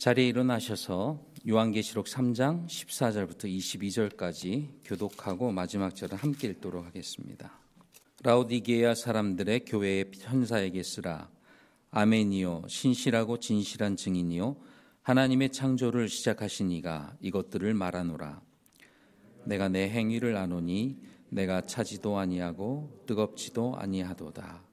자리에 일어나셔서 요한계시록 3장 14절부터 22절까지 교독하고 마지막 절을 함께 읽도록 하겠습니다. 라오디게아 사람들의 교회의 천사에게 쓰라. 아멘이요 신실하고 진실한 증인이요 하나님의 창조를 시작하신 이가 이것들을 말하노라. 내가 내 행위를 아노니 내가 차지도 아니하고 뜨겁지도 아니하도다.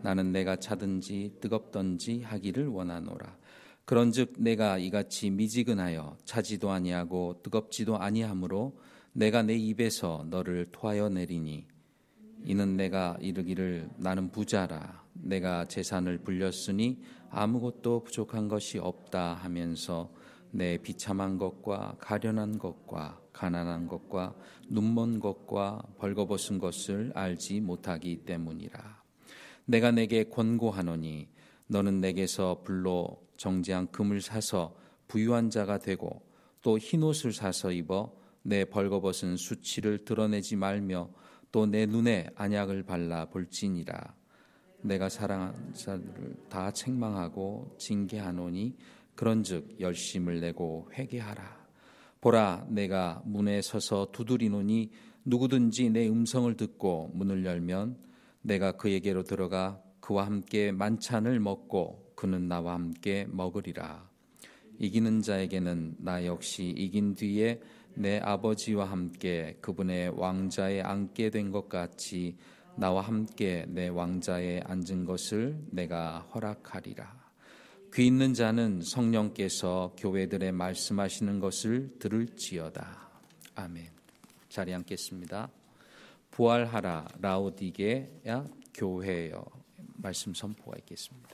나는 내가 차든지 뜨겁던지 하기를 원하노라. 그런즉 내가 이같이 미지근하여 차지도 아니하고 뜨겁지도 아니하므로 내가 내 입에서 너를 토하여 내리니 이는 내가 이르기를 나는 부자라. 내가 재산을 불렸으니 아무것도 부족한 것이 없다 하면서 내 비참한 것과 가련한 것과 가난한 것과 눈먼 것과 벌거벗은 것을 알지 못하기 때문이라. 내가 내게 권고하노니 너는 내게서 불로 정제한 금을 사서 부유한 자가 되고 또 흰옷을 사서 입어 내 벌거벗은 수치를 드러내지 말며 또 내 눈에 안약을 발라 볼지니라. 내가 사랑하는 자들을 다 책망하고 징계하노니 그런즉 열심을 내고 회개하라. 보라, 내가 문에 서서 두드리노니 누구든지 내 음성을 듣고 문을 열면 내가 그에게로 들어가 그와 함께 만찬을 먹고 그는 나와 함께 먹으리라. 이기는 자에게는 나 역시 이긴 뒤에 내 아버지와 함께 그분의 왕자에 앉게 된 것 같이 나와 함께 내 왕자에 앉은 것을 내가 허락하리라. 귀 있는 자는 성령께서 교회들에 말씀하시는 것을 들을지어다. 아멘. 자리에 앉겠습니다. 부활하라 라오디게아 교회여. 말씀 선포가 있겠습니다.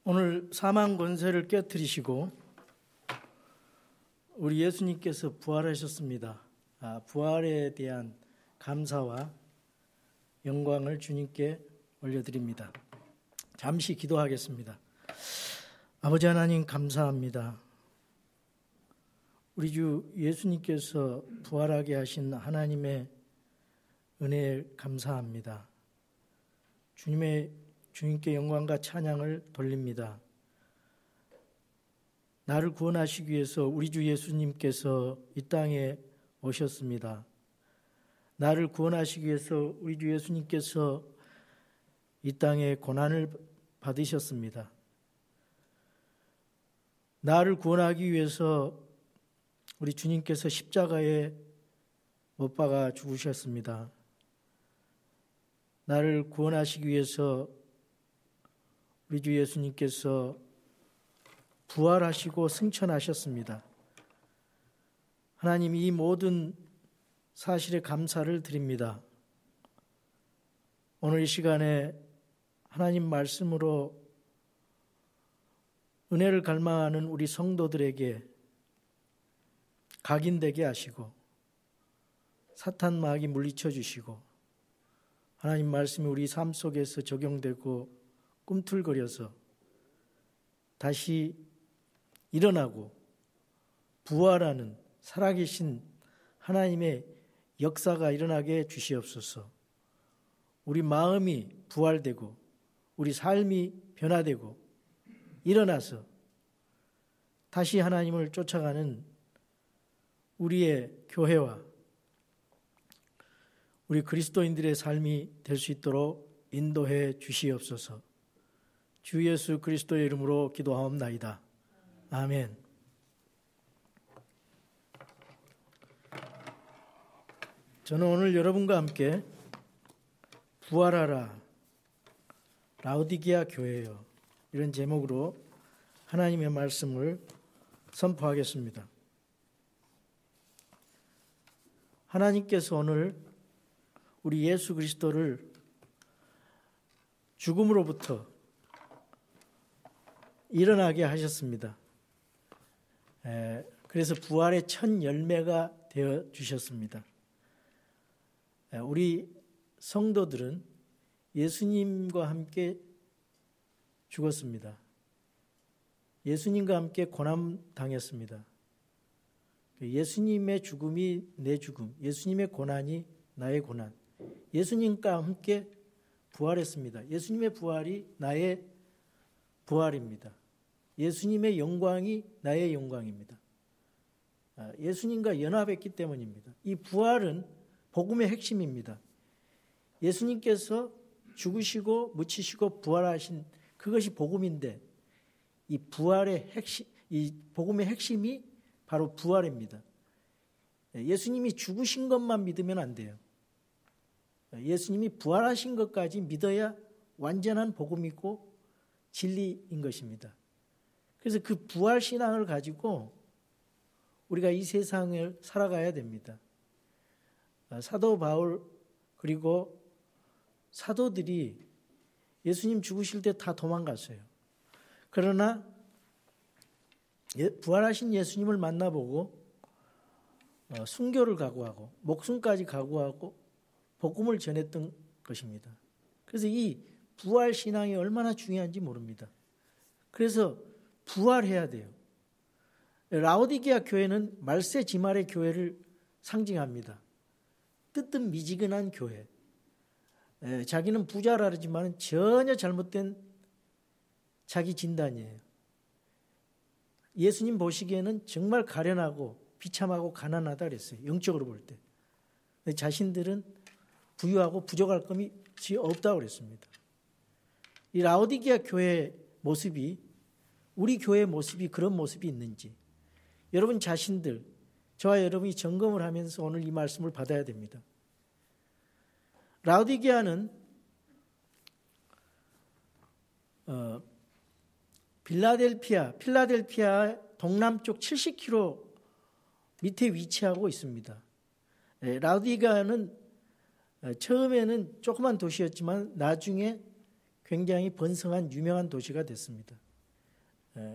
오늘 사망 권세를 깨뜨리시고 우리 예수님께서 부활하셨습니다. 부활에 대한 감사와 영광을 주님께 올려드립니다. 잠시 기도하겠습니다. 아버지 하나님 감사합니다. 우리 주 예수님께서 부활하게 하신 하나님의 은혜에 감사합니다. 주님께 영광과 찬양을 돌립니다. 나를 구원하시기 위해서 우리 주 예수님께서 이 땅에 오셨습니다. 나를 구원하시기 위해서 우리 주 예수님께서 이 땅에 고난을 받으셨습니다. 나를 구원하기 위해서 우리 주님께서 십자가에 못 박아 죽으셨습니다. 나를 구원하시기 위해서 우리 주 예수님께서 부활하시고 승천하셨습니다. 하나님, 이 모든 사실에 감사를 드립니다. 오늘 이 시간에 하나님 말씀으로 은혜를 갈망하는 우리 성도들에게 각인되게 하시고 사탄 마귀 물리쳐 주시고 하나님 말씀이 우리 삶 속에서 적용되고 꿈틀거려서 다시 일어나고 부활하는 살아계신 하나님의 역사가 일어나게 주시옵소서. 우리 마음이 부활되고 우리 삶이 변화되고 일어나서 다시 하나님을 쫓아가는 우리의 교회와 우리 그리스도인들의 삶이 될 수 있도록 인도해 주시옵소서. 주 예수 그리스도의 이름으로 기도하옵나이다. 아멘. 저는 오늘 여러분과 함께 부활하라 라오디게아 교회여 이런 제목으로 하나님의 말씀을 선포하겠습니다. 하나님께서 오늘 우리 예수 그리스도를 죽음으로부터 일어나게 하셨습니다. 그래서 부활의 첫 열매가 되어 주셨습니다. 우리 성도들은 예수님과 함께 죽었습니다. 예수님과 함께 고난당했습니다. 예수님의 죽음이 내 죽음, 예수님의 고난이 나의 고난, 예수님과 함께 부활했습니다. 예수님의 부활이 나의 부활입니다. 예수님의 영광이 나의 영광입니다. 예수님과 연합했기 때문입니다. 이 부활은 복음의 핵심입니다. 예수님께서 죽으시고 묻히시고 부활하신 그것이 복음인데 이 부활의 핵심, 이 복음의 핵심이 바로 부활입니다. 예수님이 죽으신 것만 믿으면 안 돼요. 예수님이 부활하신 것까지 믿어야 완전한 복음이고 진리인 것입니다. 그래서 그 부활 신앙을 가지고 우리가 이 세상을 살아가야 됩니다. 사도 바울 그리고 사도들이 예수님 죽으실 때 다 도망갔어요. 그러나 부활하신 예수님을 만나보고 순교를 각오하고 목숨까지 각오하고 복음을 전했던 것입니다. 그래서 이 부활 신앙이 얼마나 중요한지 모릅니다. 그래서 부활해야 돼요. 라오디게아 교회는 말세 지말의 교회를 상징합니다. 뜨뜻미지근한 교회. 자기는 부자라 그러지만 전혀 잘못된 자기 진단이에요. 예수님 보시기에는 정말 가련하고 비참하고 가난하다 그랬어요. 영적으로 볼 때. 자신들은 부유하고 부족할 것이 없다고 그랬습니다. 이 라오디게아 교회의 모습이 우리 교회의 모습이 그런 모습이 있는지 여러분 자신들 저와 여러분이 점검을 하면서 오늘 이 말씀을 받아야 됩니다. 라오디게아는 필라델피아 동남쪽 70km 밑에 위치하고 있습니다. 라오디게아는 처음에는 조그만 도시였지만 나중에 굉장히 번성한 유명한 도시가 됐습니다.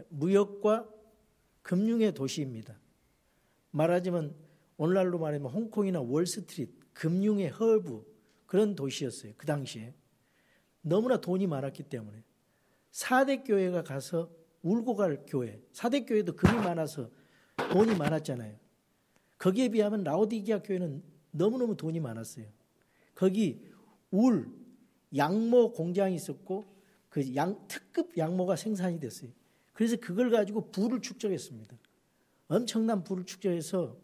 무역과 금융의 도시입니다. 말하자면 오늘날로 말하면 홍콩이나 월스트리트, 금융의 허브 그런 도시였어요. 그 당시에. 너무나 돈이 많았기 때문에 4대 교회가 가서 울고 갈 교회. 4대 교회도 금이 많아서 돈이 많았잖아요. 거기에 비하면 라오디게아 교회는 너무너무 돈이 많았어요. 거기 양모 공장이 있었고 그 특급 양모가 생산이 됐어요. 그래서 그걸 가지고 부를 축적했습니다. 엄청난 부를 축적해서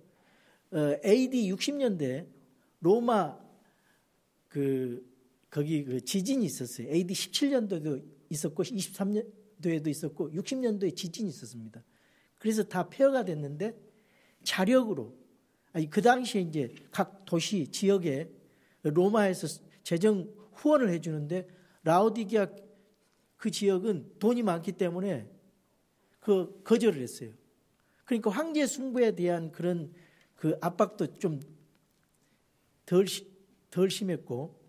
AD 60년대 로마 거기 지진이 있었어요. AD 17년도에도 있었고 23년도에도 있었고 60년도에 지진이 있었습니다. 그래서 다 폐허가 됐는데 자력으로 그 당시에 이제 각 도시 지역에 로마에서 재정 후원을 해주는데 라오디게아 그 지역은 돈이 많기 때문에 거절을 했어요. 그러니까 황제 숭배에 대한 그런 그 압박도 좀 덜 심했고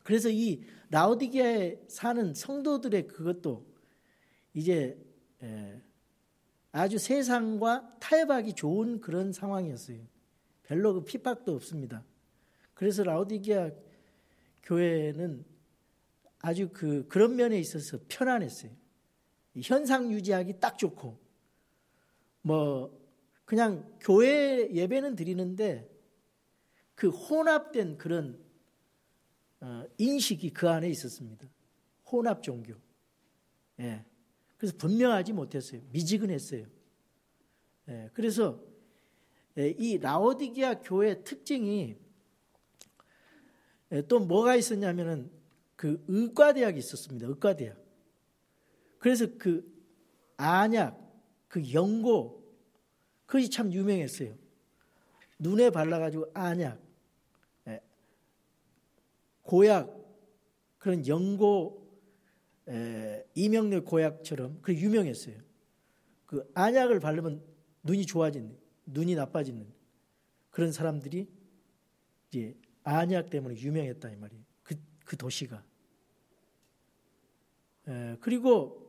그래서 이 라오디게아에 사는 성도들의 그것도 이제 아주 세상과 타협하기 좋은 그런 상황이었어요. 별로 그 핍박도 없습니다. 그래서 라오디게아 교회는 아주 그런 면에 있어서 편안했어요. 현상 유지하기 딱 좋고 그냥 교회 예배는 드리는데 그 혼합된 그런 인식이 그 안에 있었습니다. 혼합 종교. 예. 그래서 분명하지 못했어요. 미지근했어요. 예. 그래서 이 라오디게아 교회의 특징이 또 뭐가 있었냐면은 그 의과대학이 있었습니다. 의과대학. 그래서 그 안약, 그 연고, 그것이 참 유명했어요. 눈에 발라가지고 안약, 고약, 그런 연고, 이명렬 고약처럼 그 유명했어요. 그 안약을 바르면 눈이 좋아지는, 눈이 나빠지는 그런 사람들이 이제 안약 때문에 유명했다 이 말이에요. 그 도시가. 그리고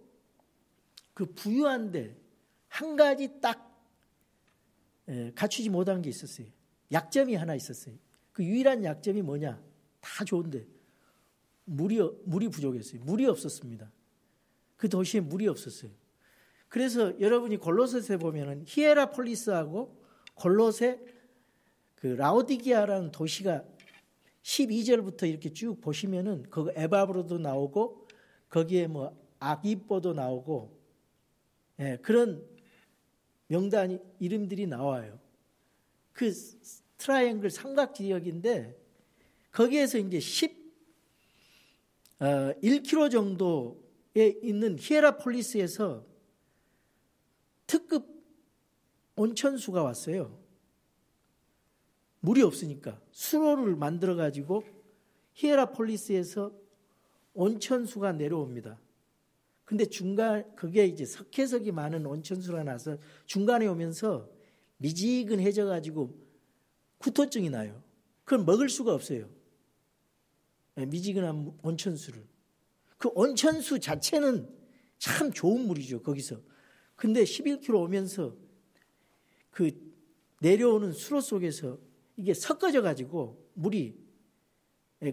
그 부유한데 한 가지 딱 갖추지 못한 게 있었어요. 약점이 하나 있었어요. 그 유일한 약점이 뭐냐? 다 좋은데 물이 부족했어요. 물이 없었습니다. 그 도시에 물이 없었어요. 그래서 여러분이 골로새서에 보면은 히에라폴리스하고 골로새 그 라오디게아라는 도시가 12절부터 이렇게 쭉 보시면은 그 에바브로도 나오고 거기에 뭐 아기뽀도 나오고 그런 명단 이름들이 나와요. 그 트라이앵글 삼각지역인데 거기에서 이제 1km 정도에 있는 히에라폴리스에서 특급 온천수가 왔어요. 물이 없으니까 수로를 만들어 가지고 히에라폴리스에서 온천수가 내려옵니다. 근데 그게 이제 석회석이 많은 온천수가 나서 중간에 오면서 미지근해져 가지고 구토증이 나요. 그건 먹을 수가 없어요. 미지근한 온천수를. 그 온천수 자체는 참 좋은 물이죠, 거기서. 근데 11km 오면서 그 내려오는 수로 속에서 이게 섞어져 가지고 물이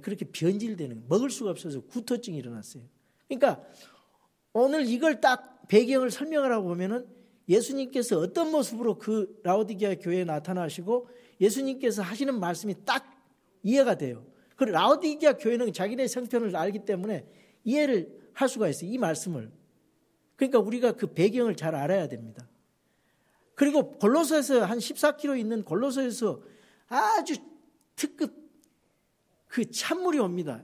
그렇게 변질되는, 먹을 수가 없어서 구토증이 일어났어요. 그러니까 오늘 이걸 딱 배경을 설명하라고 보면은 예수님께서 어떤 모습으로 그 라오디게아 교회에 나타나시고 예수님께서 하시는 말씀이 딱 이해가 돼요. 그 라오디게아 교회는 자기네 형편을 알기 때문에 이해를 할 수가 있어요. 이 말씀을. 그러니까 우리가 그 배경을 잘 알아야 됩니다. 그리고 골로새에서 한 14km 있는 골로새에서 아주 특급 그 찬물이 옵니다.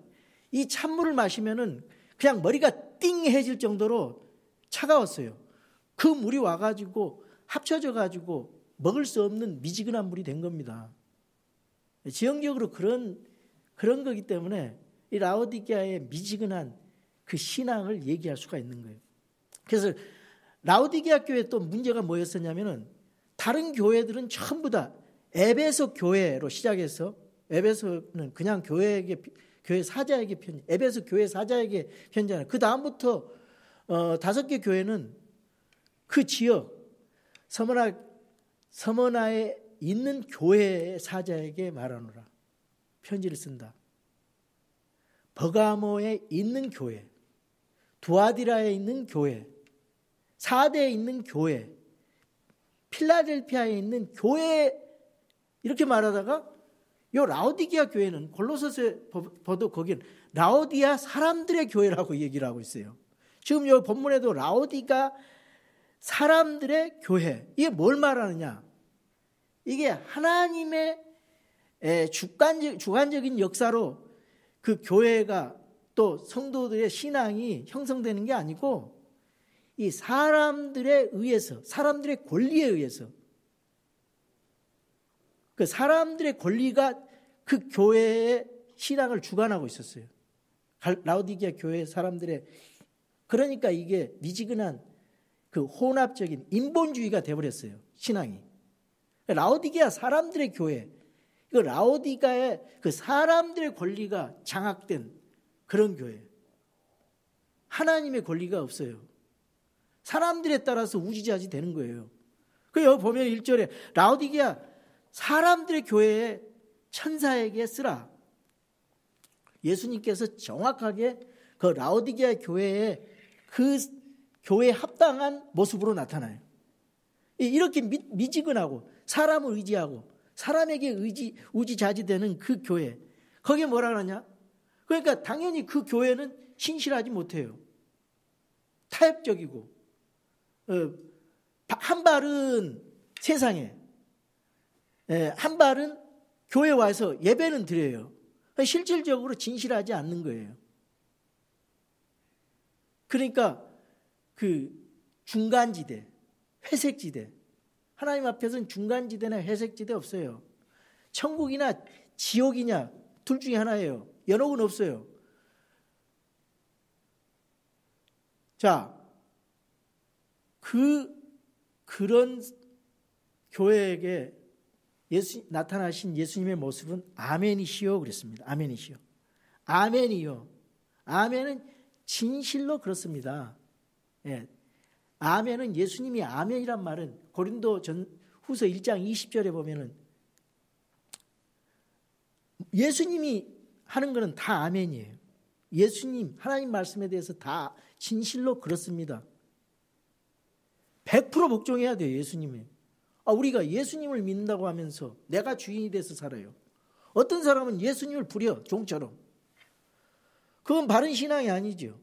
이 찬물을 마시면은 그냥 머리가 띵해질 정도로 차가웠어요. 그 물이 와가지고 합쳐져 가지고 먹을 수 없는 미지근한 물이 된 겁니다. 지형적으로 그런 거기 때문에 이 라오디게아의 미지근한 그 신앙을 얘기할 수가 있는 거예요. 그래서 라오디게아 교회 또 문제가 뭐였었냐면은 다른 교회들은 전부 다 에베소 교회로 시작해서 에베소는 그냥 교회 사자에게 에베소 교회 사자에게 편지하는 그 다음부터 5개 교회는 그 지역 서머나에 있는 교회의 사자에게 말하노라 편지를 쓴다. 버가모에 있는 교회, 두아디라에 있는 교회, 사대에 있는 교회, 필라델피아에 있는 교회 이렇게 말하다가 요 라오디게아 교회는 골로새서에 봐도 거기는 라오디아 사람들의 교회라고 얘기를 하고 있어요. 지금 요 본문에도 라오디가 사람들의 교회. 이게 뭘 말하느냐? 이게 하나님의 주관적인 역사로 그 교회가 또 성도들의 신앙이 형성되는 게 아니고 이 사람들에 의해서, 사람들의 권리에 의해서 그 사람들의 권리가 그 교회의 신앙을 주관하고 있었어요. 라오디게아 교회 사람들의 그러니까 이게 미지근한 그 혼합적인 인본주의가 되어버렸어요. 신앙이. 라오디게아 사람들의 교회, 이거 라오디가의 그 사람들의 권리가 장악된 그런 교회. 하나님의 권리가 없어요. 사람들에 따라서 우지자지 되는 거예요. 그 여기 보면 1절에 라오디게아 사람들의 교회에 천사에게 쓰라. 예수님께서 정확하게 그 라오디게아 교회에 그 교회에 합당한 모습으로 나타나요. 이렇게 미지근하고 사람을 의지하고 사람에게 우지자지되는 그 교회. 거기에 뭐라 그러냐? 그러니까 당연히 그 교회는 신실하지 못해요. 타협적이고 한 발은 세상에 한 발은 교회에 와서 예배는 드려요. 실질적으로 진실하지 않는 거예요. 그러니까 그 중간지대, 회색지대. 하나님 앞에서는 중간지대나 회색지대 없어요. 천국이나 지옥이냐 둘 중에 하나예요. 연옥은 없어요. 자, 그런 교회에게 나타나신 예수님의 모습은 아멘이시오 그랬습니다. 아멘이시오. 아멘이요. 아멘은 진실로 그렇습니다. 예. 아멘은 예수님이 아멘이란 말은 고린도 후서 1장 20절에 보면은 예수님이 하는 거는 다 아멘이에요. 예수님, 하나님 말씀에 대해서 다 진실로 그렇습니다. 100% 복종해야 돼요, 예수님이. 우리가 예수님을 믿는다고 하면서 내가 주인이 돼서 살아요. 어떤 사람은 예수님을 부려, 종처럼. 그건 바른 신앙이 아니죠.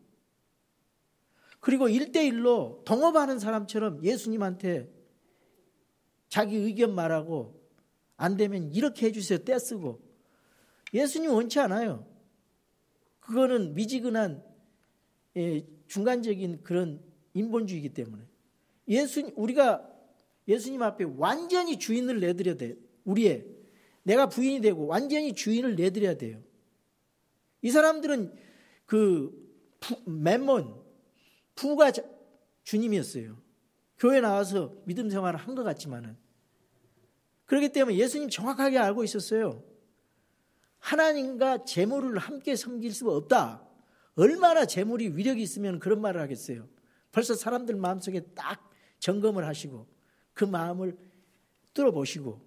그리고 1대1로 동업하는 사람처럼 예수님한테 자기 의견 말하고 안 되면 이렇게 해주세요 떼쓰고 예수님 원치 않아요. 그거는 미지근한 중간적인 그런 인본주의이기 때문에 우리가 예수님 앞에 완전히 주인을 내드려야 돼요. 내가 부인이 되고 완전히 주인을 내드려야 돼요. 이 사람들은 멤몬 부가 주님이었어요. 교회 나와서 믿음 생활을 한 것 같지만은 그렇기 때문에 예수님 정확하게 알고 있었어요. 하나님과 재물을 함께 섬길 수가 없다. 얼마나 재물이 위력이 있으면 그런 말을 하겠어요. 벌써 사람들 마음속에 딱 점검을 하시고 그 마음을 뚫어보시고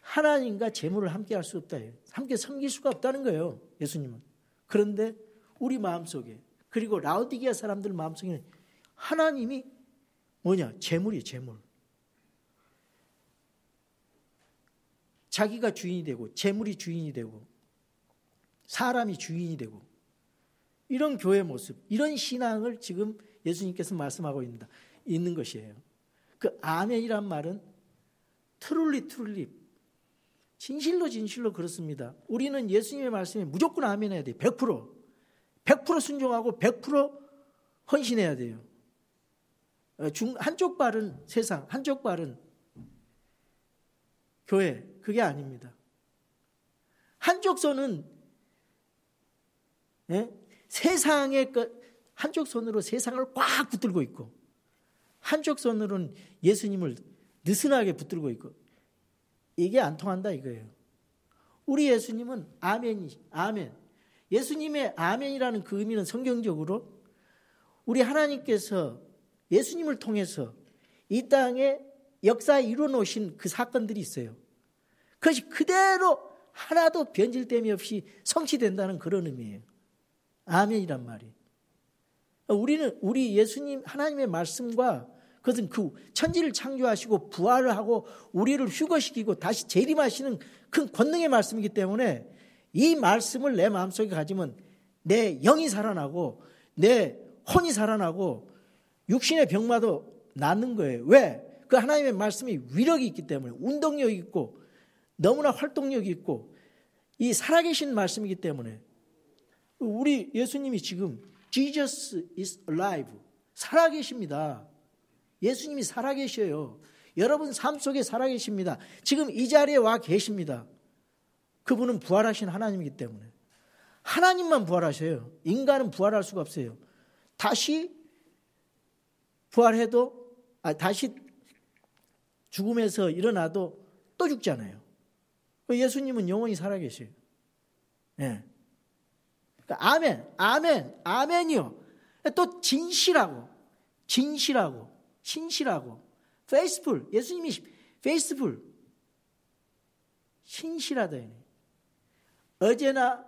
하나님과 재물을 함께 할 수 없다. 함께 섬길 수가 없다는 거예요. 예수님은. 그런데 우리 마음속에 그리고 라오디게아 사람들 마음속에는 하나님이 뭐냐? 재물이에요. 재물. 자기가 주인이 되고 재물이 주인이 되고 사람이 주인이 되고 이런 교회 모습, 이런 신앙을 지금 예수님께서 말씀하고 있는 것이에요. 그 아멘이란 말은 트룰리 진실로 그렇습니다. 우리는 예수님의 말씀에 무조건 아멘해야 돼요. 100% 순종하고 100% 헌신해야 돼요. 한쪽 발은 세상, 한쪽 발은 교회. 그게 아닙니다. 한쪽 손은 세상의 한쪽 손으로 세상을 꽉 붙들고 있고 한쪽 손으로는 예수님을 느슨하게 붙들고 있고 이게 안 통한다 이거예요. 우리 예수님은 아멘. 예수님의 아멘이라는 그 의미는 성경적으로 우리 하나님께서 예수님을 통해서 이 땅에 역사에 이루어 놓으신 그 사건들이 있어요. 그것이 그대로 하나도 변질됨이 없이 성취된다는 그런 의미예요. 아멘이란 말이. 우리 예수님 하나님의 말씀과 그것은 그 천지를 창조하시고 부활을 하고 우리를 휴거시키고 다시 재림하시는 큰 권능의 말씀이기 때문에 이 말씀을 내 마음속에 가지면 내 영이 살아나고 내 혼이 살아나고 육신의 병마도 낫는 거예요. 왜? 그 하나님의 말씀이 위력이 있기 때문에 운동력이 있고 너무나 활동력이 있고 이 살아계신 말씀이기 때문에 우리 예수님이 지금 Jesus is alive. 살아계십니다. 예수님이 살아계셔요. 여러분 삶 속에 살아계십니다. 지금 이 자리에 와 계십니다. 그분은 부활하신 하나님이기 때문에 하나님만 부활하셔요. 인간은 부활할 수가 없어요. 다시 부활해도 다시 죽음에서 일어나도 또 죽잖아요. 예수님은 영원히 살아계셔요. 네. 그러니까 아멘이요. 또 진실하고 신실하고 faithful. 예수님이 faithful, 신실하다. 어제나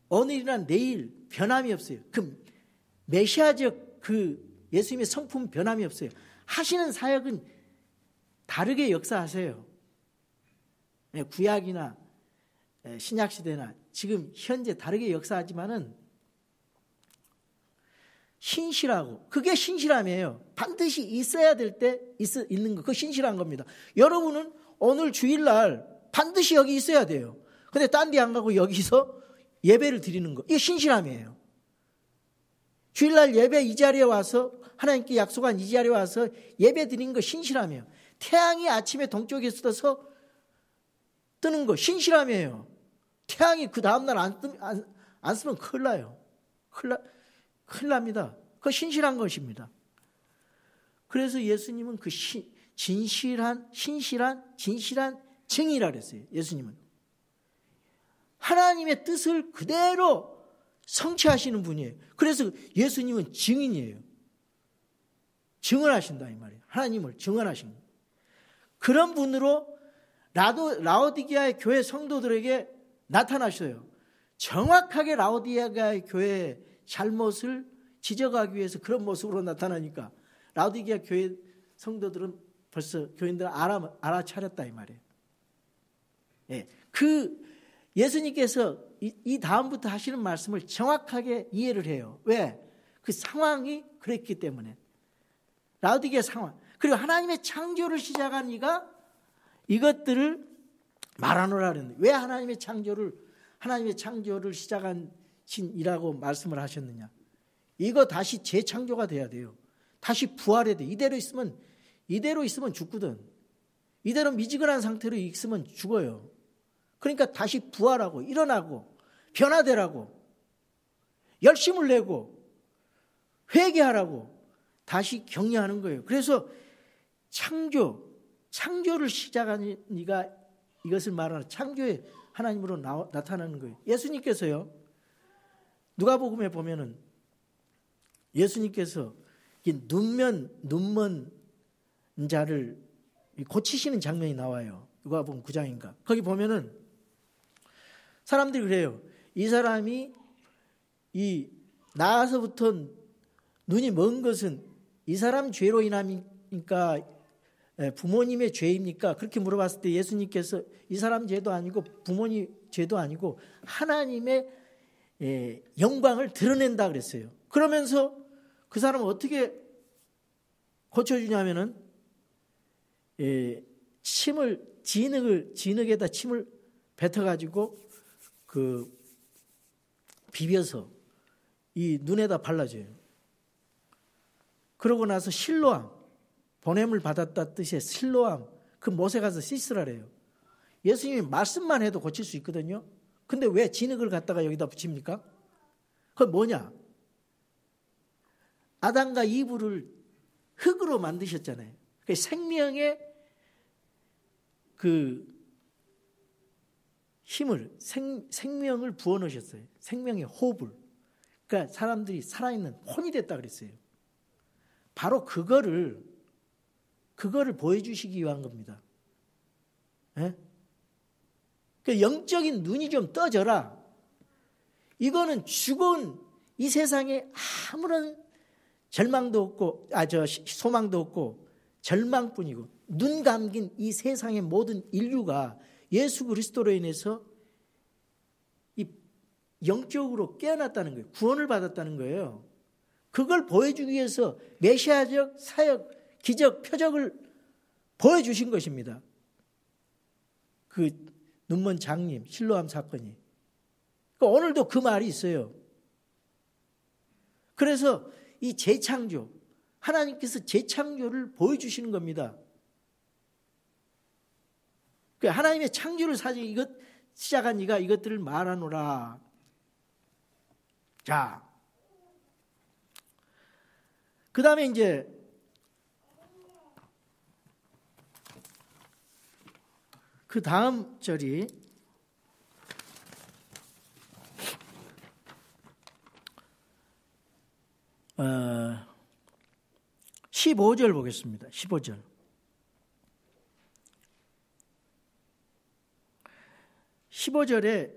오늘이나 내일 변함이 없어요. 그 메시아적 그 예수님의 성품 변함이 없어요. 하시는 사역은 다르게 역사하세요. 구약이나 신약시대나 지금 현재 다르게 역사하지만은 신실하고 그게 신실함이에요. 반드시 있어야 될 때 있는 거. 그거 신실한 겁니다. 여러분은 오늘 주일날 반드시 여기 있어야 돼요. 근데 딴 데 안 가고 여기서 예배를 드리는 거. 이게 신실함이에요. 주일날 예배 이 자리에 와서 하나님께 약속한 이 자리에 와서 예배 드리는 거 신실함이에요. 태양이 아침에 동쪽에 떠서 뜨는 거 신실함이에요. 태양이 그 다음날 안 쓰면 큰일 나요. 큰일 납니다. 그거 신실한 것입니다. 그래서 예수님은 그 진실한 증이라 그랬어요. 예수님은 하나님의 뜻을 그대로 성취하시는 분이에요. 그래서 예수님은 증인이에요. 증언하신다 이 말이에요. 하나님을 증언하신 거예요. 그런 분으로 라오디게아의 교회 성도들에게 나타나셔요. 정확하게 라오디게아의 교회의 잘못을 지적하기 위해서 그런 모습으로 나타나니까 라오디게아 교회 성도들은 벌써 교인들은 알아차렸다 이 말이에요. 예, 그 예수님께서 이 다음부터 하시는 말씀을 정확하게 이해를 해요. 왜? 그 상황이 그랬기 때문에. 라오디게아 상황. 그리고 하나님의 창조를 시작한 이가 이것들을 말하노라 그랬는데 왜 하나님의 창조를 시작한 신이라고 말씀을 하셨느냐. 이거 다시 재창조가 돼야 돼요. 다시 부활해야 돼. 이대로 있으면 죽거든. 이대로 미지근한 상태로 있으면 죽어요. 그러니까 다시 부활하고 일어나고 변화되라고 열심을 내고 회개하라고 다시 격려하는 거예요. 그래서 창조를 시작한 이가 이것을 말하는 창조의 하나님으로 나타나는 거예요. 예수님께서요. 누가복음에 보면은 예수님께서 눈먼 자를 고치시는 장면이 나와요. 누가복음 9장인가. 거기 보면은 사람들이 그래요. 이 사람이 나와서부터 눈이 먼 것은 이 사람 죄로 인함입니까? 부모님의 죄입니까? 그렇게 물어봤을 때 예수님께서 이 사람 죄도 아니고 부모님 죄도 아니고 하나님의 영광을 드러낸다 그랬어요. 그러면서 그 사람은 어떻게 고쳐주냐면은 진흙에다 침을 뱉어가지고 비벼서 이 눈에다 발라줘요. 그러고 나서 실로암, 보냄을 받았다 뜻의 실로암, 그 못에 가서 씻으라래요. 예수님이 말씀만 해도 고칠 수 있거든요. 근데 왜 진흙을 갖다가 여기다 붙입니까? 그건 뭐냐? 아담과 이브를 흙으로 만드셨잖아요. 그 생명의 힘을, 생명을 부어넣으셨어요. 생명의 호흡을. 그러니까 사람들이 살아있는 혼이 됐다 그랬어요. 바로 그거를 보여주시기 위한 겁니다. 예? 그 영적인 눈이 좀 떠져라. 이거는 죽은 이 세상에 아무런 절망도 없고, 소망도 없고, 절망뿐이고, 눈 감긴 이 세상의 모든 인류가 예수 그리스도로 인해서 이 영적으로 깨어났다는 거예요. 구원을 받았다는 거예요. 그걸 보여주기 위해서 메시아적 사역, 기적, 표적을 보여주신 것입니다. 그 눈먼 장님, 실로암 사건이. 그러니까 오늘도 그 말이 있어요. 그래서 이 재창조, 하나님께서 재창조를 보여주시는 겁니다. 하나님의 창조를 시작한 이가 이것들을 말하노라. 자, 그 다음에 이제 그 다음 절이 15절 보겠습니다. 15절. 15절에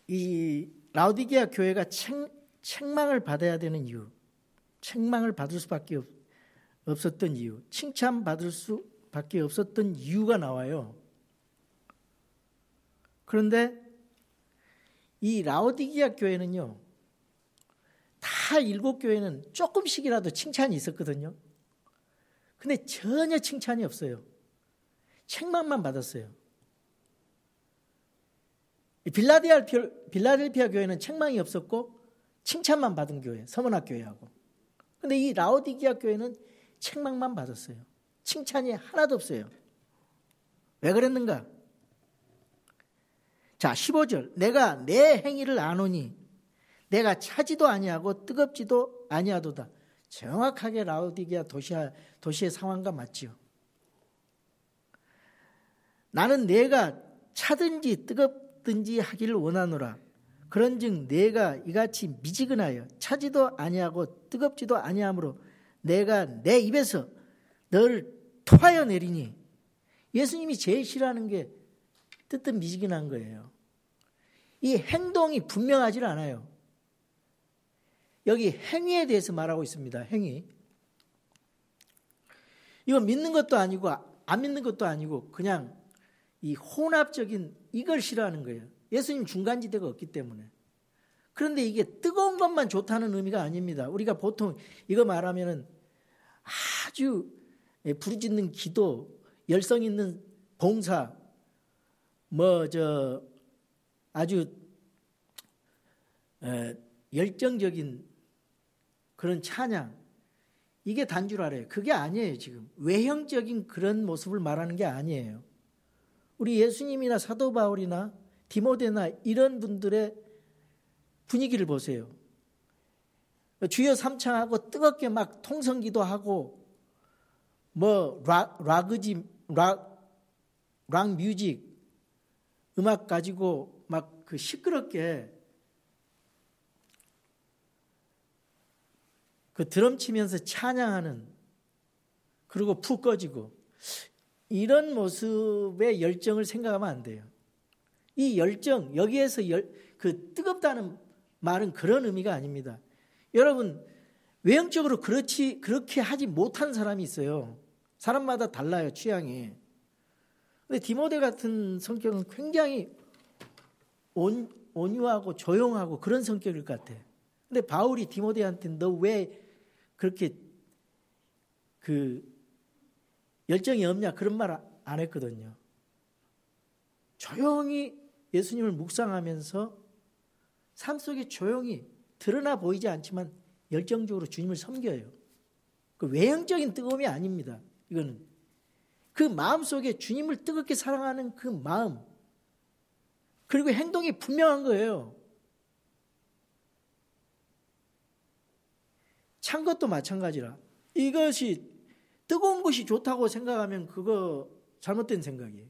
이 라오디게아 교회가 책망을 받아야 되는 이유, 책망을 받을 수밖에 없었던 이유, 칭찬받을 수밖에 없었던 이유가 나와요. 그런데 이 라오디게아 교회는요, 다 7교회는 조금씩이라도 칭찬이 있었거든요. 근데 전혀 칭찬이 없어요. 책망만 받았어요. 빌라델피아 교회는 책망이 없었고 칭찬만 받은 교회, 서문학 교회하고. 근데 이 라오디게아 교회는 책망만 받았어요. 칭찬이 하나도 없어요. 왜 그랬는가? 자, 15절. 내가 내 행위를 아노니 내가 차지도 아니하고 뜨겁지도 아니하도다. 정확하게 라오디게아 도시의 상황과 맞지요. 나는 내가 차든지 뜨겁든지 하기를 원하노라. 그런즉 내가 이같이 미지근하여 차지도 아니하고 뜨겁지도 아니하므로 내가 내 입에서 너를 토하여 내리니. 예수님이 제일 싫어하는 게 뜨뜻 미지근한 거예요. 이 행동이 분명하지 않아요. 여기 행위에 대해서 말하고 있습니다. 행위. 이건 믿는 것도 아니고 안 믿는 것도 아니고 그냥 이 혼합적인 이걸 싫어하는 거예요. 예수님 중간지대가 없기 때문에. 그런데 이게 뜨거운 것만 좋다는 의미가 아닙니다. 우리가 보통 이거 말하면은 아주 부르짖는 기도, 열성 있는 봉사, 아주 열정적인 그런 찬양, 이게 단줄 알아요. 그게 아니에요. 지금 외형적인 그런 모습을 말하는 게 아니에요. 우리 예수님이나 사도 바울이나 디모데나 이런 분들의 분위기를 보세요. 주여 삼창하고 뜨겁게 막 통성기도하고 락 뮤직 음악 가지고 막 그 시끄럽게 그 드럼 치면서 찬양하는, 그리고 푹 꺼지고, 이런 모습의 열정을 생각하면 안 돼요. 이 열정, 여기에서 그 뜨겁다는 말은 그런 의미가 아닙니다. 여러분, 외형적으로 그렇게 하지 못한 사람이 있어요. 사람마다 달라요, 취향이. 근데 디모데 같은 성격은 굉장히 온유하고 조용하고 그런 성격일 것 같아. 근데 바울이 디모데한테 너 왜 그렇게 그 열정이 없냐 그런 말 안 했거든요. 조용히 예수님을 묵상하면서 삶 속에 조용히 드러나 보이지 않지만 열정적으로 주님을 섬겨요. 그 외형적인 뜨거움이 아닙니다. 이거는 그 마음 속에 주님을 뜨겁게 사랑하는 그 마음, 그리고 행동이 분명한 거예요. 찬 것도 마찬가지라. 이것이 뜨거운 것이 좋다고 생각하면 그거 잘못된 생각이에요.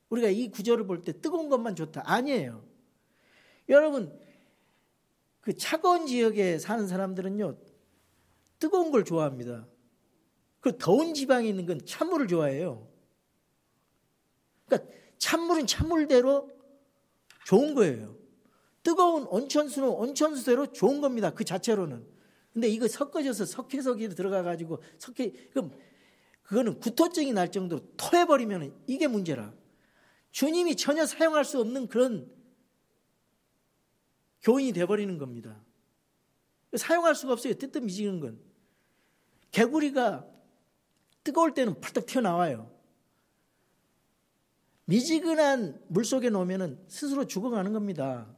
우리가 이 구절을 볼 때 뜨거운 것만 좋다. 아니에요. 여러분, 그 차가운 지역에 사는 사람들은요, 뜨거운 걸 좋아합니다. 그 더운 지방에 있는 건 찬물을 좋아해요. 그러니까 찬물은 찬물대로 좋은 거예요. 뜨거운 온천수는 온천수대로 좋은 겁니다. 그 자체로는. 근데 이거 섞어져서 석회석이 들어가가지고 그럼 그거는 구토증이 날 정도로 토해버리면 이게 문제라. 주님이 전혀 사용할 수 없는 그런 교인이 돼버리는 겁니다. 사용할 수가 없어요. 뜨뜻미지근 건. 개구리가 뜨거울 때는 펄떡 튀어나와요. 미지근한 물속에 놓으면 스스로 죽어가는 겁니다.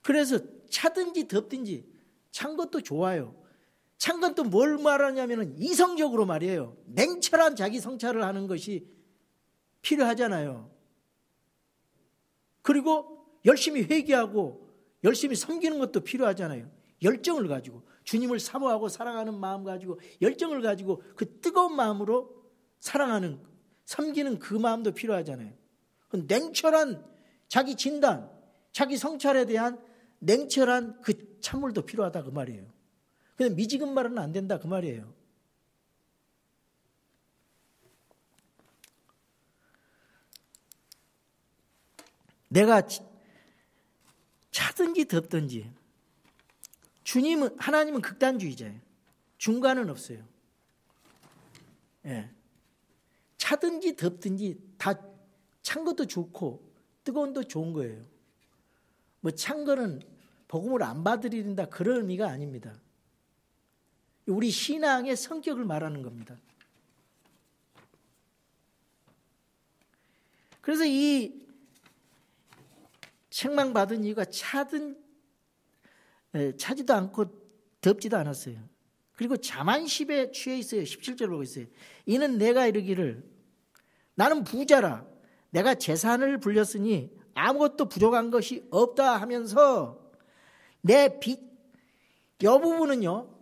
그래서 차든지 덥든지 찬 것도 좋아요. 찬 건 또 뭘 말하냐면 이성적으로 말이에요. 냉철한 자기 성찰을 하는 것이 필요하잖아요. 그리고 열심히 회개하고 열심히 섬기는 것도 필요하잖아요. 열정을 가지고 주님을 사모하고 사랑하는 마음 가지고 열정을 가지고 그 뜨거운 마음으로 사랑하는, 섬기는 그 마음도 필요하잖아요. 냉철한 자기 진단, 자기 성찰에 대한 냉철한 그 찬물도 필요하다 그 말이에요. 그냥 미지근 말은 안 된다 그 말이에요. 내가 차든지 덥든지 하나님은 극단주의자예요. 중간은 없어요. 예. 차든지 덥든지 다 찬 것도 좋고 뜨거운 것도 좋은 거예요. 뭐 찬 거는 복음을 안 받아들인다 그런 의미가 아닙니다. 우리 신앙의 성격을 말하는 겁니다. 그래서 이 책망받은 이유가 차지도 않고 덥지도 않았어요. 그리고 자만심에 취해 있어요. 17절 보고 있어요. 이는 내가 이르기를 나는 부자라 내가 재산을 불렸으니 아무것도 부족한 것이 없다 하면서 내 빚 여부분은요.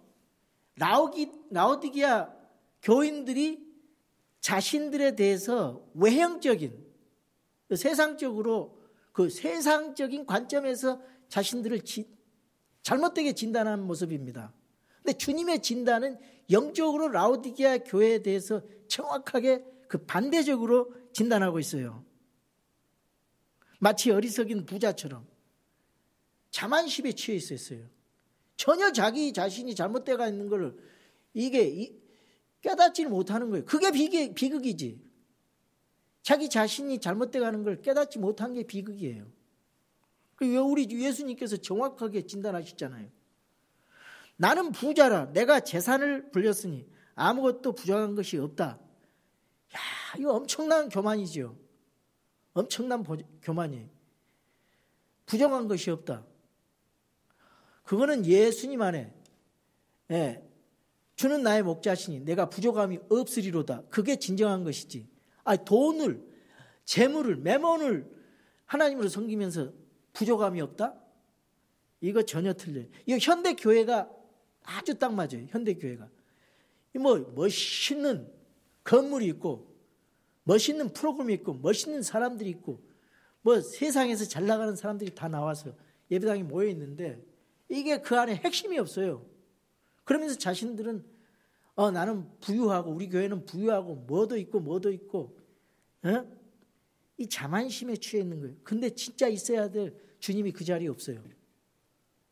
라오디게아 교인들이 자신들에 대해서 외형적인 세상적으로 그 세상적인 관점에서 자신들을 잘못되게 진단하는 모습입니다. 근데 주님의 진단은 영적으로 라오디게아 교회에 대해서 정확하게 그 반대적으로 진단하고 있어요. 마치 어리석인 부자처럼 자만심에 취해 있었어요. 전혀 자기 자신이 잘못되어 있는 걸 이게 깨닫지를 못하는 거예요. 그게 비극이지. 자기 자신이 잘못돼가는 걸 깨닫지 못한 게 비극이에요. 그리고 우리 예수님께서 정확하게 진단하셨잖아요. 나는 부자라 내가 재산을 불렸으니 아무것도 부족한 것이 없다. 야, 이거 엄청난 교만이죠. 엄청난 교만이에요. 부정한 것이 없다. 그거는 예수님 안에 주는 나의 목자시니 내가 부족함이 없으리로다. 그게 진정한 것이지. 돈을, 재물을, 매mon을 하나님으로 섬기면서 부족함이 없다? 이거 전혀 틀려요. 이거 현대 교회가 아주 딱 맞아요. 현대 교회가. 멋있는 건물이 있고, 멋있는 프로그램이 있고, 멋있는 사람들이 있고, 세상에서 잘 나가는 사람들이 다 나와서 예배당에 모여 있는데, 이게 그 안에 핵심이 없어요. 그러면서 자신들은 나는 부유하고 우리 교회는 부유하고 뭐도 있고 이 자만심에 취해 있는 거예요. 근데 진짜 있어야 될 주님이 그 자리에 없어요.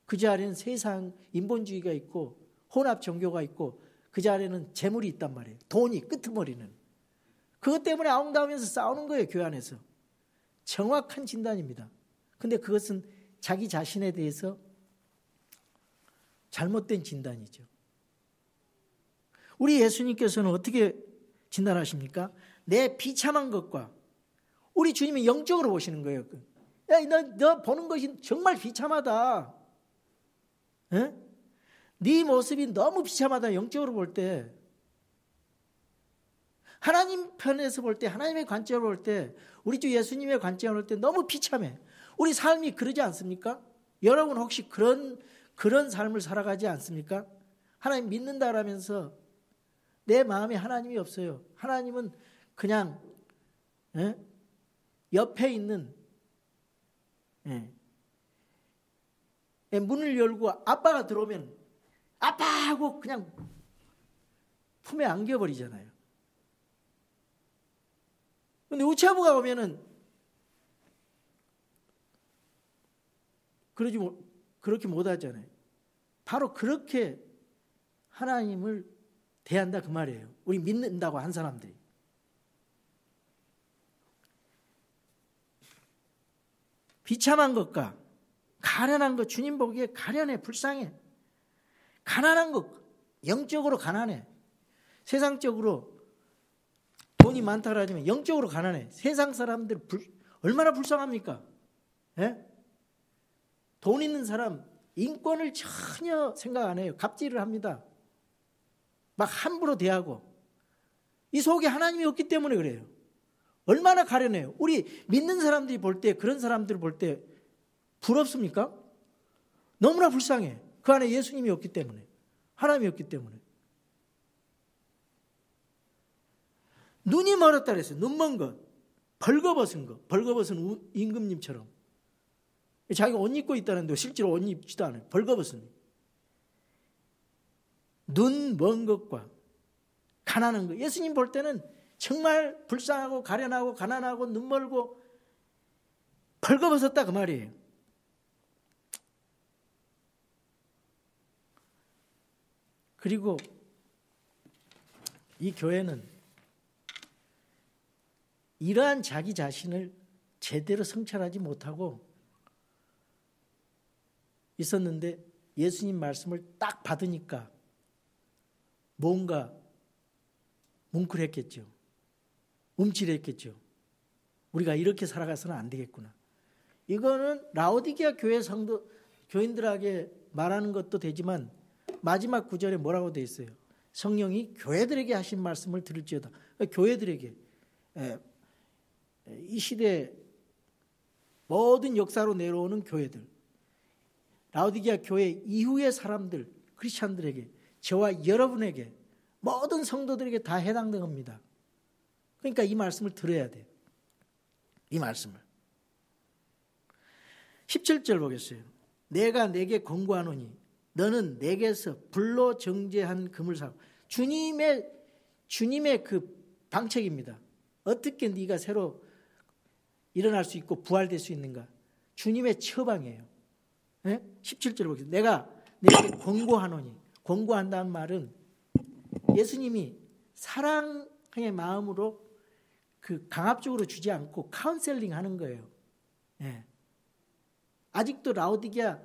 그 자리에는 세상 인본주의가 있고 혼합 종교가 있고 그 자리에는 재물이 있단 말이에요. 돈이 끄트머리는. 그것 때문에 아웅다우면서 싸우는 거예요. 교회 안에서. 정확한 진단입니다. 근데 그것은 자기 자신에 대해서 잘못된 진단이죠. 우리 예수님께서는 어떻게 진단하십니까? 내 비참한 것과 우리 주님이 영적으로 보시는 거예요. 야, 너 보는 것이 정말 비참하다. 에? 네 모습이 너무 비참하다. 영적으로 볼 때. 하나님 편에서 볼 때, 하나님의 관점으로 볼 때, 우리 주 예수님의 관점으로 볼 때 너무 비참해. 우리 삶이 그러지 않습니까? 여러분 혹시 그런 삶을 살아가지 않습니까? 하나님 믿는다라면서 내 마음에 하나님이 없어요. 하나님은 그냥 옆에 있는 문을 열고 아빠가 들어오면 아빠 하고 그냥 품에 안겨버리잖아요. 근데 우체부가 오면은 그렇게 못하잖아요. 바로 그렇게 하나님을 대한다 그 말이에요. 우리 믿는다고 한 사람들이. 비참한 것과 가난한 것, 주님 보기에 가련해, 불쌍해. 가난한 것, 영적으로 가난해. 세상적으로 돈이 많다고 하지만 영적으로 가난해. 세상 사람들 얼마나 불쌍합니까? 예? 돈 있는 사람 인권을 전혀 생각 안 해요. 갑질을 합니다. 막 함부로 대하고. 이 속에 하나님이 없기 때문에 그래요. 얼마나 가련해요. 우리 믿는 사람들이 볼 때, 그런 사람들을 볼 때 부럽습니까? 너무나 불쌍해. 그 안에 예수님이 없기 때문에, 하나님이 없기 때문에. 눈이 멀었다 그랬어요. 눈 먼 것, 벌거벗은 것. 벌거벗은 임금님처럼. 자기가 옷 입고 있다는데 실제로 옷 입지도 않아요. 벌거벗은. 눈 먼 것과 가난한 것. 예수님 볼 때는 정말 불쌍하고 가련하고 가난하고 눈 멀고 벌거벗었다 그 말이에요. 그리고 이 교회는 이러한 자기 자신을 제대로 성찰하지 못하고 있었는데 예수님 말씀을 딱 받으니까 뭔가 뭉클했겠죠. 움찔했겠죠. 우리가 이렇게 살아가서는 안 되겠구나. 이거는 라오디게아 교회 성도 교인들에게 말하는 것도 되지만 마지막 구절에 뭐라고 되어 있어요? 성령이 교회들에게 하신 말씀을 들을지어다. 교회들에게 이 시대 모든 역사로 내려오는 교회들, 라오디게아 교회 이후의 사람들, 크리스찬들에게, 저와 여러분에게, 모든 성도들에게 다 해당되는 겁니다. 그러니까 이 말씀을 들어야 돼요. 이 말씀을. 17절 보겠어요. 내가 내게 권고하노니 너는 내게서 불로 정제한 금을 사고. 주님의 그 방책입니다. 어떻게 네가 새로 일어날 수 있고 부활될 수 있는가? 주님의 처방이에요. 네? 17절 보겠습니다. 내가 내게 권고하노니. 권고한다는 말은 예수님이 사랑의 마음으로 그 강압적으로 주지 않고 카운셀링 하는 거예요. 예. 아직도 라오디게아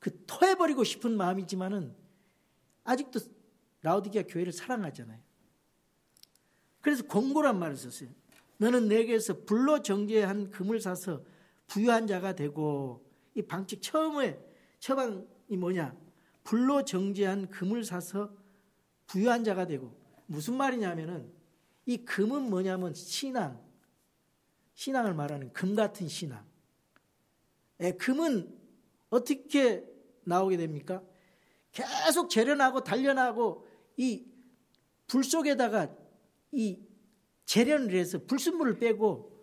그 토해버리고 싶은 마음이지만은 아직도 라오디게아 교회를 사랑하잖아요. 그래서 권고란 말을 썼어요. 너는 내게서 불로 정제한 금을 사서 부유한 자가 되고, 이 방책 처방이 뭐냐? 불로 정제한 금을 사서 부유한 자가 되고. 무슨 말이냐면은 이 금은 뭐냐면 신앙을 말하는 금 같은 신앙. 금은 어떻게 나오게 됩니까? 계속 재련하고 단련하고 이 불 속에다가 이 재련을 해서 불순물을 빼고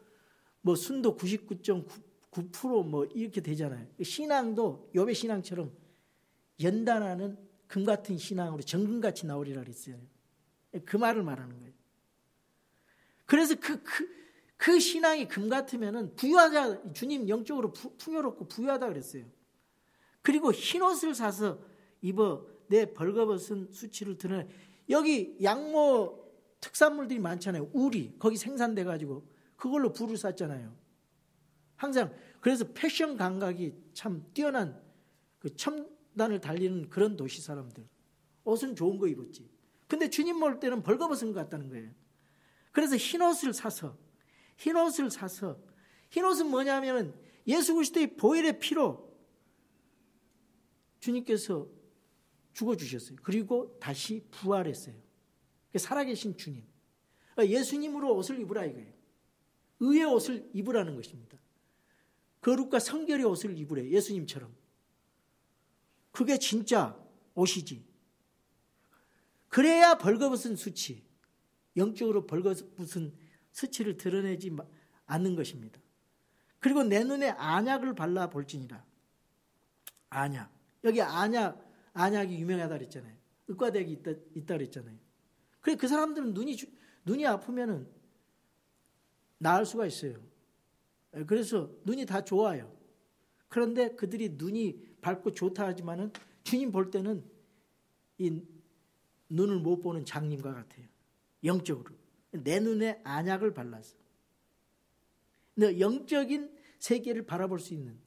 뭐 순도 99.9% 뭐 이렇게 되잖아요. 신앙도 욥의 신앙처럼 연단하는 금 같은 신앙으로 정금같이 나오리라 그랬어요. 그 말을 말하는 거예요. 그래서 그 신앙이 금 같으면은 부유하다, 주님 영적으로 풍요롭고 부유하다 그랬어요. 그리고 흰 옷을 사서 입어 내 벌거벗은 수치를 드러내. 여기 양모 특산물들이 많잖아요. 우리 거기 생산돼 가지고 그걸로 부를 쌌잖아요. 항상 그래서 패션 감각이 참 뛰어난 그 첨단을 달리는 그런 도시 사람들. 옷은 좋은 거 입었지. 근데 주님 볼 때는 벌거벗은 것 같다는 거예요. 그래서 흰 옷은 뭐냐면은 예수 그리스도의 보혈의 피로 주님께서 죽어주셨어요. 그리고 다시 부활했어요. 살아계신 주님. 예수님으로 옷을 입으라 이거예요. 의의 옷을 입으라는 것입니다. 거룩과 성결의 옷을 입으래. 예수님처럼. 그게 진짜 옷이지. 그래야 벌거벗은 수치, 영적으로 벌거벗은 수치를 드러내지 않는 것입니다. 그리고 내 눈에 안약을 발라 볼지니라. 안약. 여기 안약이 유명하다 그랬잖아요. 의과대학이 있다 그랬잖아요. 그래, 그 사람들은 눈이 아프면은 나을 수가 있어요. 그래서 눈이 다 좋아요. 그런데 그들이 눈이 밝고 좋다 하지만은 주님 볼 때는 이 눈을 못 보는 장님과 같아요. 영적으로. 내 눈에 안약을 발라서. 너 영적인 세계를 바라볼 수 있는,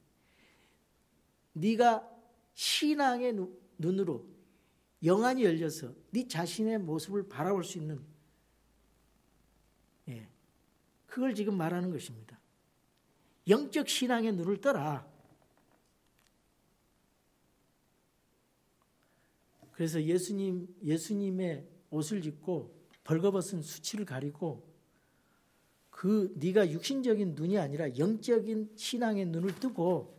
네가 신앙의 눈으로 영안이 열려서 네 자신의 모습을 바라볼 수 있는, 그걸 지금 말하는 것입니다. 영적 신앙의 눈을 떠라. 그래서 예수님의 옷을 입고 벌거벗은 수치를 가리고 네가 육신적인 눈이 아니라 영적인 신앙의 눈을 뜨고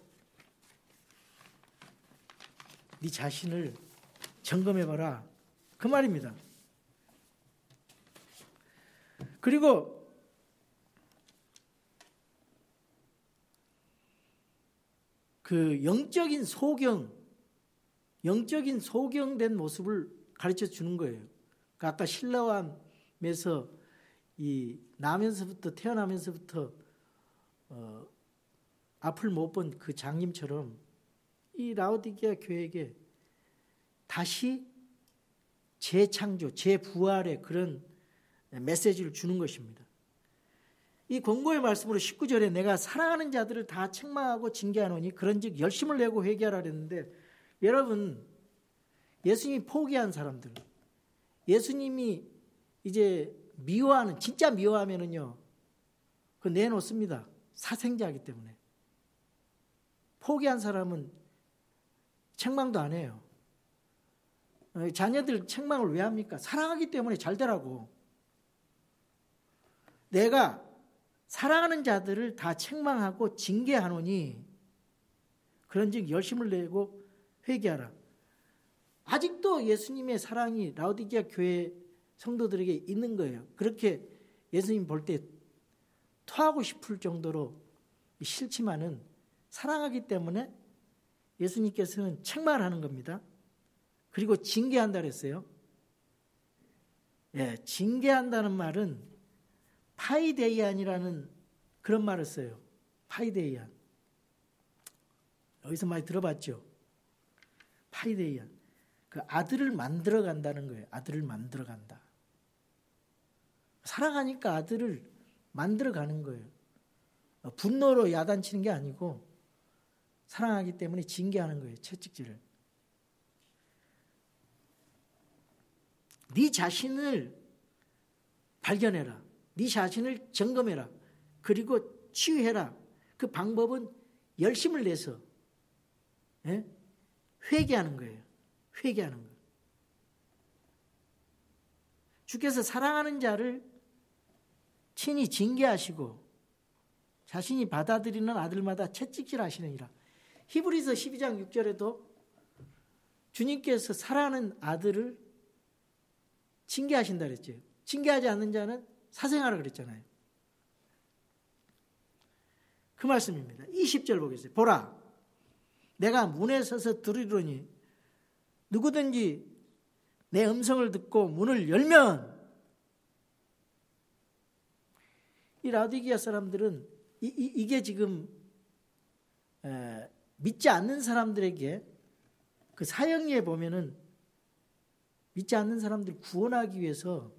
네 자신을 점검해봐라. 그 말입니다. 그리고 그 영적인 소경된 모습을 가르쳐 주는 거예요. 그러니까 아까 실로암에서 태어나면서부터 앞을 못 본 그 장님처럼 이 라오디게아 교회에게 다시 재창조, 재부활의 그런 메시지를 주는 것입니다. 이 권고의 말씀으로 19절에 내가 사랑하는 자들을 다 책망하고 징계하노니 그런즉 열심을 내고 회개하라 그랬는데, 여러분, 예수님이 포기한 사람들, 예수님이 이제 미워하는, 진짜 미워하면은요, 그거 내놓습니다. 사생자이기 때문에. 포기한 사람은 책망도 안 해요. 자녀들 책망을 왜 합니까? 사랑하기 때문에 잘 되라고. 내가 사랑하는 자들을 다 책망하고 징계하노니 그런즉 열심을 내고 회개하라. 아직도 예수님의 사랑이 라오디게아 교회 성도들에게 있는 거예요. 그렇게 예수님 볼 때 토하고 싶을 정도로 싫지만은 사랑하기 때문에 예수님께서는 책망을 하는 겁니다. 그리고 징계한다 그랬어요. 징계한다는 말은 파이데이안이라는 그런 말을 써요. 파이데이안. 여기서 많이 들어봤죠? 파이데이안. 그 아들을 만들어 간다는 거예요. 아들을 만들어 간다. 사랑하니까 아들을 만들어가는 거예요. 분노로 야단치는 게 아니고 사랑하기 때문에 징계하는 거예요. 채찍질을. 네 자신을 발견해라. 네 자신을 점검해라. 그리고 치유해라. 그 방법은 열심을 내서 회개하는 거예요. 회개하는 거예요. 주께서 사랑하는 자를 친히 징계하시고 자신이 받아들이는 아들마다 채찍질 하시느니라. 히브리서 12장 6절에도 주님께서 사랑하는 아들을 징계하신다 그랬죠. 징계하지 않는 자는 사생하라 그랬잖아요. 그 말씀입니다. 20절 보겠어요. 보라, 내가 문에 서서 두드리노니 누구든지 내 음성을 듣고 문을 열면, 이 라오디게아 사람들은 이게 지금 믿지 않는 사람들에게, 그 사형리에 보면은 믿지 않는 사람들 구원하기 위해서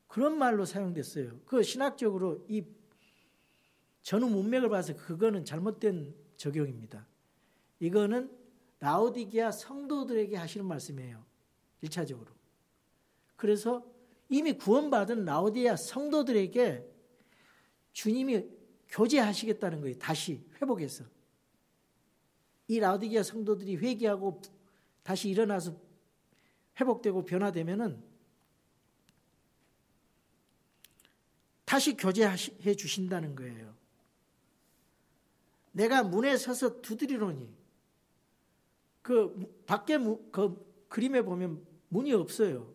그런 말로 사용됐어요. 그 신학적으로 이 전후 문맥을 봐서 그거는 잘못된 적용입니다. 이거는 라오디게아 성도들에게 하시는 말씀이에요. 1차적으로. 그래서 이미 구원받은 라오디게아 성도들에게 주님이 교제하시겠다는 거예요. 다시 회복해서. 이 라오디게아 성도들이 회개하고 다시 일어나서 회복되고 변화되면은 다시 교제해 주신다는 거예요. 내가 문에 서서 두드리노니, 그 밖에 그 그림에 보면 문이 없어요.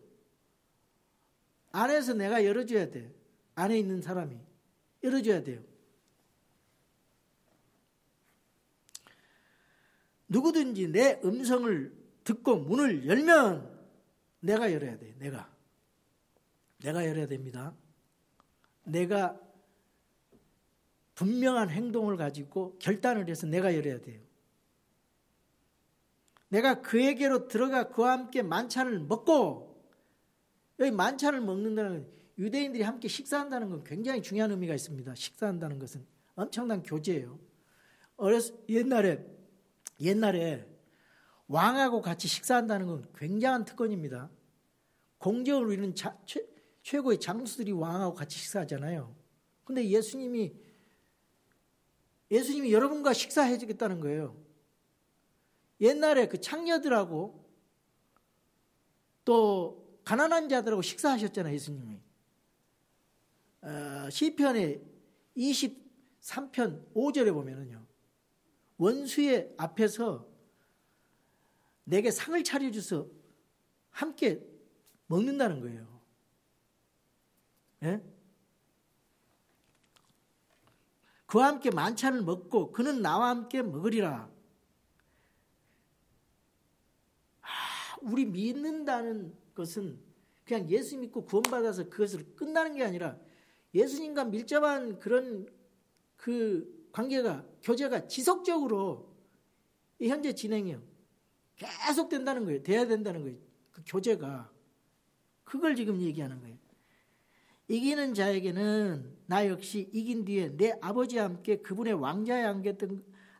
안에서 내가 열어줘야 돼. 안에 있는 사람이 열어줘야 돼요. 누구든지 내 음성을 듣고 문을 열면 내가 열어야 돼. 내가 열어야 됩니다. 내가 분명한 행동을 가지고 결단을 해서 내가 열어야 돼요. 내가 그에게로 들어가 그와 함께 만찬을 먹고, 여기 만찬을 먹는다는 건 유대인들이 함께 식사한다는 건 굉장히 중요한 의미가 있습니다. 식사한다는 것은 엄청난 교제예요. 옛날에 왕하고 같이 식사한다는 건 굉장한 특권입니다. 공적을 이루는 최고의 장수들이 왕하고 같이 식사하잖아요. 근데 예수님이 여러분과 식사해 주겠다는 거예요. 옛날에 그 창녀들하고 또 가난한 자들하고 식사하셨잖아요, 예수님이. 시편의 23편 5절에 보면은요, 원수의 앞에서 내게 상을 차려줘서 함께 먹는다는 거예요. 예? 그와 함께 만찬을 먹고 그는 나와 함께 먹으리라. 우리 믿는다는 것은 그냥 예수 믿고 구원받아서 그것으로 끝나는 게 아니라 예수님과 밀접한 그런 그 관계가, 교제가 지속적으로 현재 진행해요. 계속 된다는 거예요. 돼야 된다는 거예요. 그 교제가. 그걸 지금 얘기하는 거예요. 이기는 자에게는 나 역시 이긴 뒤에 내 아버지와 함께 그분의 왕자에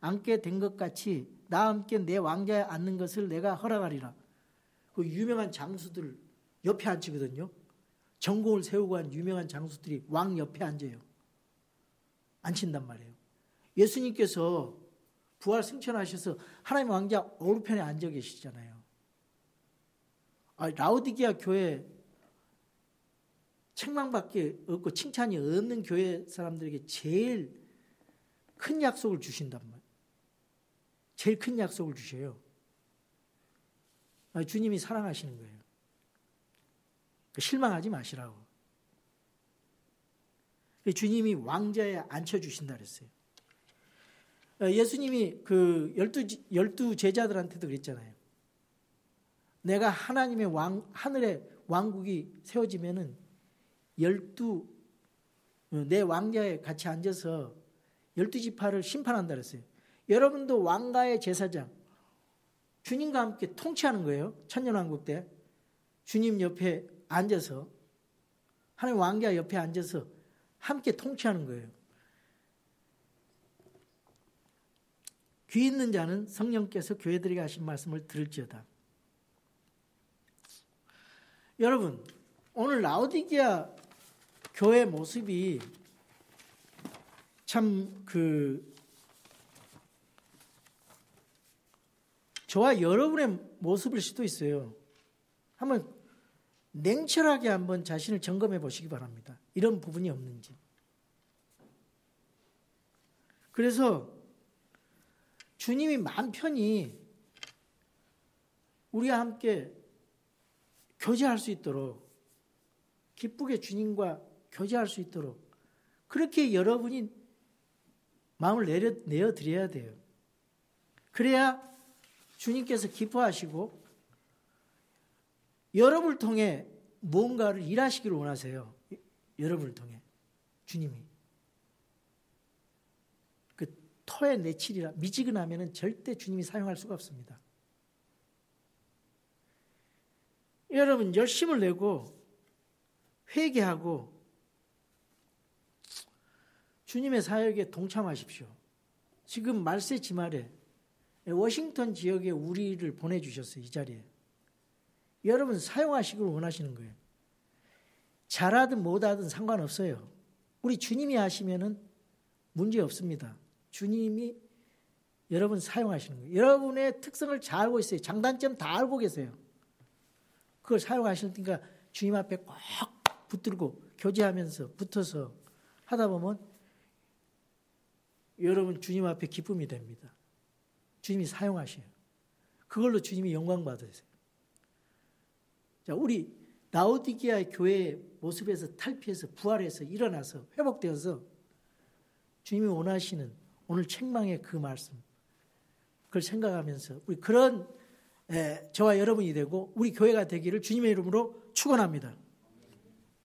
앉게 된 것 같이 나와 함께 내 왕자에 앉는 것을 내가 허락하리라. 그 유명한 장수들 옆에 앉히거든요. 전공을 세우고 한 유명한 장수들이 왕 옆에 앉아요. 앉힌단 말이에요. 예수님께서 부활 승천하셔서 하나님의 왕자 오른편에 앉아 계시잖아요. 라오디게아 교회 책망밖에 없고 칭찬이 없는 교회 사람들에게 제일 큰 약속을 주신단 말이에요. 제일 큰 약속을 주셔요. 주님이 사랑하시는 거예요. 실망하지 마시라고. 주님이 왕자에 앉혀주신다 그랬어요. 예수님이 그 12 제자들한테도 그랬잖아요. 내가 하나님의 하늘의 왕국이 세워지면은 내 왕자에 같이 앉아서 12지파를 심판한다 그랬어요. 여러분도 왕가의 제사장, 주님과 함께 통치하는 거예요. 천년왕국 때 주님 옆에 앉아서, 하나님 왕자 옆에 앉아서 함께 통치하는 거예요. 귀 있는 자는 성령께서 교회들에게 하신 말씀을 들을지어다. 여러분, 오늘 라오디게아 교회 모습이 참 저와 여러분의 모습일 수도 있어요. 한번 냉철하게 한번 자신을 점검해 보시기 바랍니다. 이런 부분이 없는지. 그래서 주님이 마음 편히 우리와 함께 교제할 수 있도록, 기쁘게 주님과 교제할 수 있도록 그렇게 여러분이 마음을 내어드려야 돼요. 그래야 주님께서 기뻐하시고 여러분을 통해 뭔가를 일하시기를 원하세요. 여러분을 통해 주님이. 그 토의 내칠이라 미지근하면 절대 주님이 사용할 수가 없습니다. 여러분 열심을 내고 회개하고 주님의 사역에 동참하십시오. 지금 말세 지말에 워싱턴 지역에 우리를 보내주셨어요. 이 자리에. 여러분 사용하시길 원하시는 거예요. 잘하든 못하든 상관없어요. 우리 주님이 하시면은 문제 없습니다. 주님이 여러분 사용하시는 거예요. 여러분의 특성을 잘 알고 있어요. 장단점 다 알고 계세요. 그걸 사용하시니까 주님 앞에 꼭 붙들고 교제하면서 붙어서 하다 보면 여러분 주님 앞에 기쁨이 됩니다. 주님이 사용하셔요. 그걸로 주님이 영광 받으세요. 자, 우리 라오디게아의 교회의 모습에서 탈피해서 부활해서 일어나서 회복되어서 주님이 원하시는 오늘 책망의 그 말씀, 그걸 생각하면서 우리 그런 저와 여러분이 되고 우리 교회가 되기를 주님의 이름으로 축원합니다.